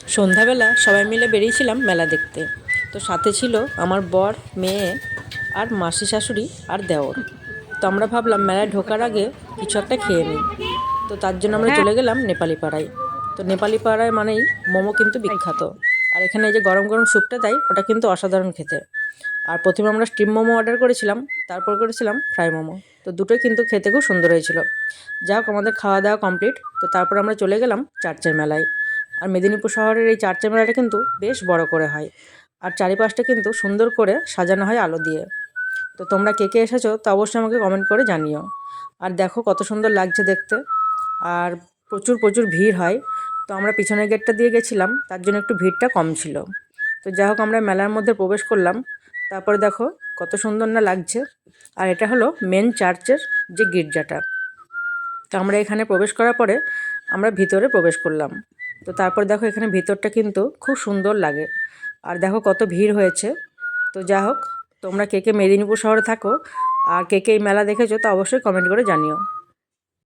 সন্ধ্যাবেলা সবাই মিলে বেরিয়েছিলাম মেলা দেখতে। তো সাথে ছিল আমার বর, মেয়ে আর মাসি শাশুড়ি আর দেওর। তো আমরা ভাবলাম মেলায় ঢোকার আগে কিছু একটা খেয়ে নিই। তো তার জন্য আমরা চলে গেলাম নেপালি পাড়ায়। তো নেপালি পাড়ায় মানেই মোমো কিন্তু বিখ্যাত। আর এখানে এই যে গরম গরম স্যুপটা দেয় ওটা কিন্তু অসাধারণ খেতে। আর প্রথমে আমরা স্টিম মোমো অর্ডার করেছিলাম, তারপর করেছিলাম ফ্রাই মোমো। তো দুটোই কিন্তু খেতে খুব সুন্দর হয়েছিল। যাই হোক, আমাদের খাওয়া দাওয়া কমপ্লিট। তো তারপর আমরা চলে গেলাম চার্চের মেলায়। আর মেদিনীপুর শহরের এই চার্চের মেলাটা কিন্তু বেশ বড় করে হয়। আর চারিপাশটা কিন্তু সুন্দর করে সাজানো হয় আলো দিয়ে। তো তোমরা কে কে এসেছো তা অবশ্যই আমাকে কমেন্ট করে জানিও। আর দেখো কত সুন্দর লাগছে দেখতে। আর প্রচুর প্রচুর ভিড় হয়। তো আমরা পিছনের গেটটা দিয়ে গেছিলাম, তার জন্য একটু ভিড়টা কম ছিল। তো যাই হোক, আমরা মেলার মধ্যে প্রবেশ করলাম। তারপরে দেখো কত সুন্দর না লাগছে। আর এটা হলো মেন চার্চের যে গির্জাটা। তো আমরা এখানে প্রবেশ করার পরে আমরা ভিতরে প্রবেশ করলাম। তো তারপর দেখো এখানে ভিতরটা কিন্তু খুব সুন্দর লাগে। আর দেখো কত ভিড় হয়েছে। তো যা হোক, তোমরা কে কে মেদিনীপুর শহরে থাকো আর কে কে এই মেলা দেখেছো তা অবশ্যই কমেন্ট করে জানিও।